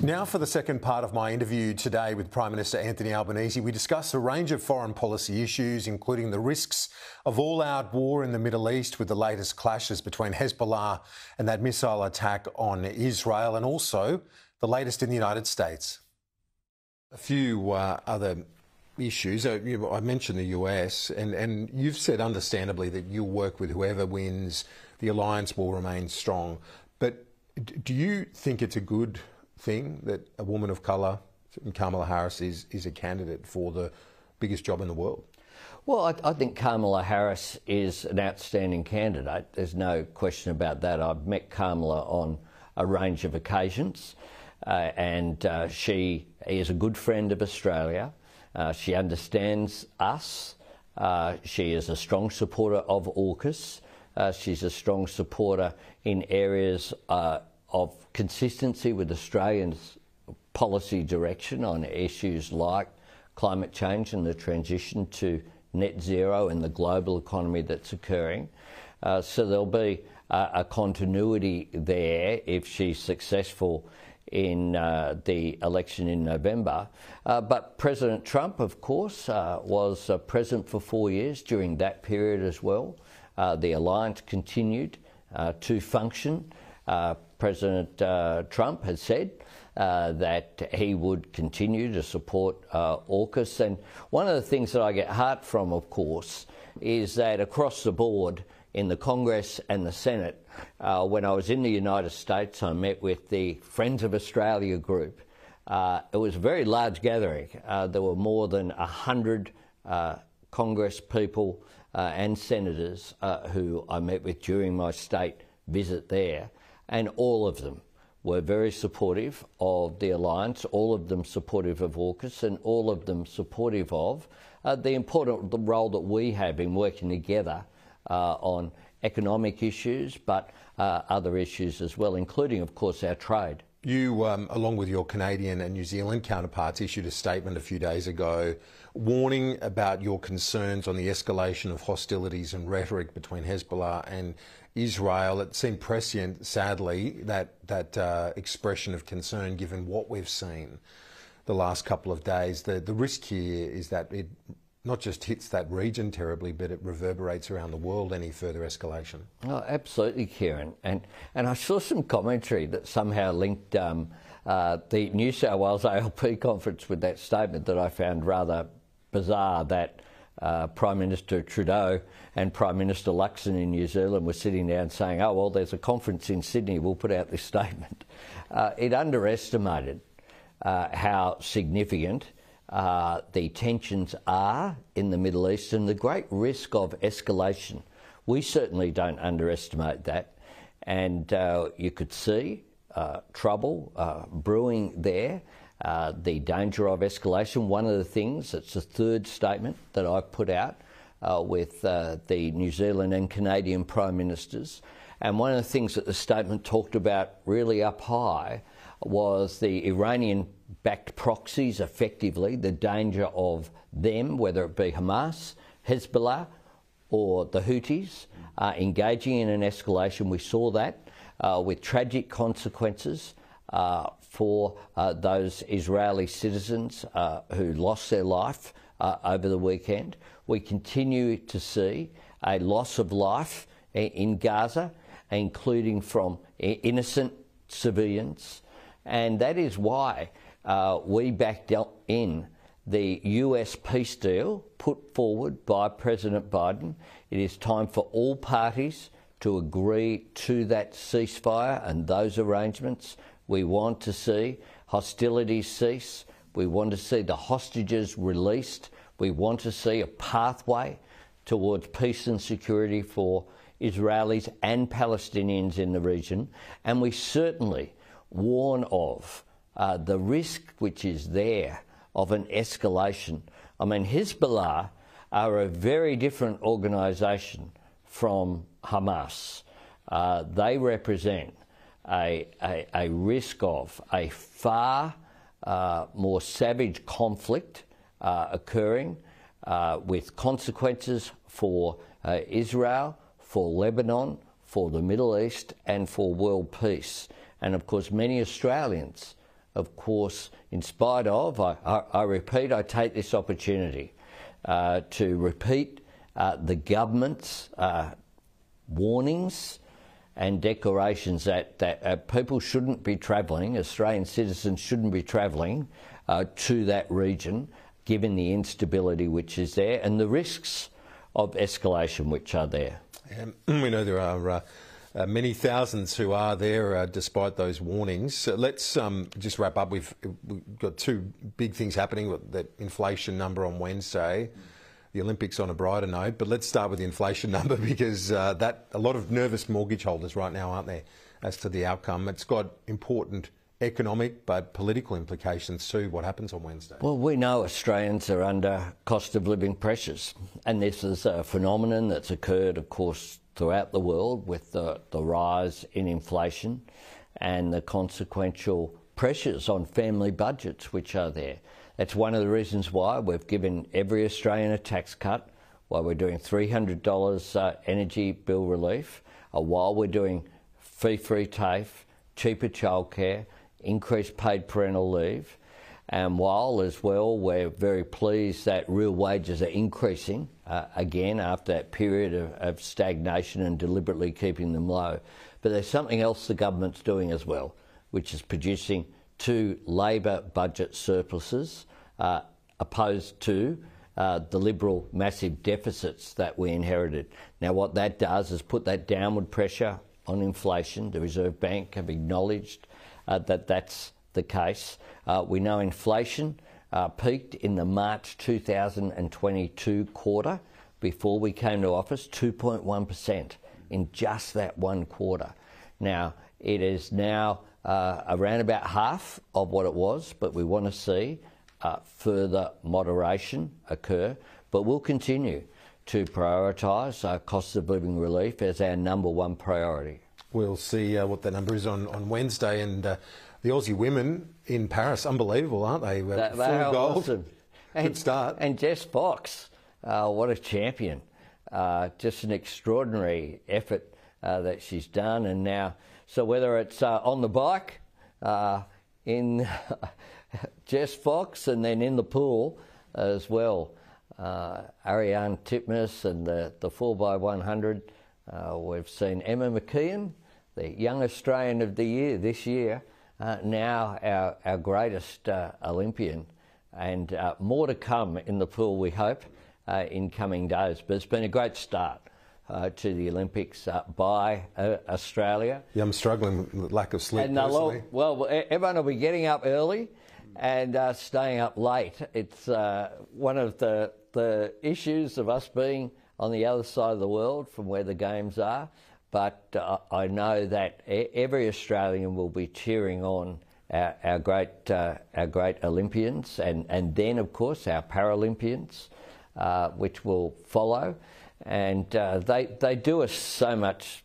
Now for the second part of my interview today with Prime Minister Anthony Albanese, we discuss a range of foreign policy issues, including the risks of all-out war in the Middle East with the latest clashes between Hezbollah and that missile attack on Israel, and also the latest in the United States. A few other issues. I mentioned the US, and you've said understandably that you'll work with whoever wins, the alliance will remain strong. But do you think it's a good thing that a woman of colour, Kamala Harris, is a candidate for the biggest job in the world? Well, I think Kamala Harris is an outstanding candidate. There's no question about that. I've met Kamala on a range of occasions, and she is a good friend of Australia. She understands us. She is a strong supporter of AUKUS. She's a strong supporter in areas of consistency with Australia's policy direction on issues like climate change and the transition to net zero and the global economy that's occurring. So there'll be a continuity there if she's successful in the election in November. But President Trump, of course, was president for 4 years during that period as well. The alliance continued to function. President Trump has said that he would continue to support AUKUS. And one of the things that I get heart from, of course, is that across the board in the Congress and the Senate, when I was in the United States, I met with the Friends of Australia group. It was a very large gathering. There were more than 100 Congress people and senators who I met with during my state visit there. And all of them were very supportive of the alliance, all of them supportive of AUKUS, and all of them supportive of the important role that we have in working together on economic issues, but other issues as well, including, of course, our trade. You, along with your Canadian and New Zealand counterparts, issued a statement a few days ago warning about your concerns on the escalation of hostilities and rhetoric between Hezbollah and Israel. It seemed prescient, sadly, that expression of concern, given what we've seen the last couple of days. The risk here is that it not just hits that region terribly, but it reverberates around the world, any further escalation. Oh, absolutely, Kieran. And I saw some commentary that somehow linked the New South Wales ALP conference with that statement that I found rather bizarre, that Prime Minister Trudeau and Prime Minister Luxon in New Zealand were sitting down saying, oh, well, there's a conference in Sydney, we'll put out this statement. It underestimated how significant the tensions are in the Middle East and the great risk of escalation. We certainly don't underestimate that. And you could see trouble brewing there, the danger of escalation. One of the things, it's the third statement that I've put out with the New Zealand and Canadian Prime Ministers. And one of the things that the statement talked about really up high was the Iranian-backed proxies, effectively, the danger of them, whether it be Hamas, Hezbollah or the Houthis, engaging in an escalation. We saw that with tragic consequences for those Israeli citizens who lost their life over the weekend. We continue to see a loss of life in Gaza, including from innocent civilians. And that is why we backed in the US peace deal put forward by President Biden. It is time for all parties to agree to that ceasefire and those arrangements. We want to see hostilities cease. We want to see the hostages released. We want to see a pathway towards peace and security for Israelis and Palestinians in the region. And we certainly warn of the risk which is there of an escalation. I mean, Hezbollah are a very different organisation from Hamas. They represent a risk of a far more savage conflict occurring with consequences for Israel, for Lebanon, for the Middle East and for world peace. And of course many Australians of course, in spite of, I repeat, I take this opportunity to repeat the government's warnings and declarations that people shouldn't be travelling, Australian citizens shouldn't be travelling to that region, given the instability which is there and the risks of escalation which are there. We know there are many thousands who are there despite those warnings. So let's just wrap up. We've got two big things happening, with that inflation number on Wednesday, the Olympics on a brighter note. But let's start with the inflation number, because a lot of nervous mortgage holders right now, aren't there, as to the outcome. It's got important economic but political implications too, what happens on Wednesday. Well, we know Australians are under cost of living pressures, and this is a phenomenon that's occurred, of course, throughout the world with the rise in inflation and the consequential pressures on family budgets which are there. That's one of the reasons why we've given every Australian a tax cut, why we're doing $300 energy bill relief, while we're doing fee-free TAFE, cheaper childcare, increased paid parental leave, and while as well we're very pleased that real wages are increasing again after that period of stagnation and deliberately keeping them low. But there's something else the government's doing as well, which is producing 2 Labor budget surpluses opposed to the Liberal massive deficits that we inherited. Now what that does is put that downward pressure on inflation. The Reserve Bank have acknowledged that that's the case. We know inflation peaked in the March 2022 quarter before we came to office, 2.1% in just that one quarter. Now, it is now around about half of what it was, but we want to see further moderation occur. But we'll continue to prioritise cost of living relief as our #1 priority. We'll see what the number is on Wednesday. And the Aussie women in Paris, unbelievable, aren't they? They are gold. awesome. Good start. And Jess Fox, what a champion. Just an extraordinary effort that she's done. And now, so whether it's on the bike, in Jess Fox, and then in the pool as well, Ariane Titmus and the 4x100, we've seen Emma McKeon, the Young Australian of the Year this year, now our greatest Olympian, and more to come in the pool, we hope, in coming days. But it's been a great start to the Olympics by Australia. Yeah, I'm struggling with lack of sleep. And well, everyone will be getting up early and staying up late. It's one of the issues of us being on the other side of the world from where the games are, but I know that every Australian will be cheering on our great Olympians, and then of course our Paralympians, which will follow, and they do us so much.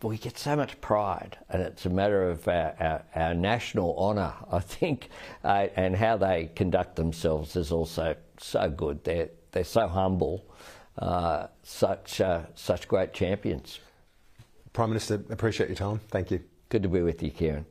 We get so much pride, and it's a matter of our national honour, I think, and how they conduct themselves is also so good. They're so humble. Such great champions. Prime Minister, appreciate your time. Thank you. Good to be with you, Kieran.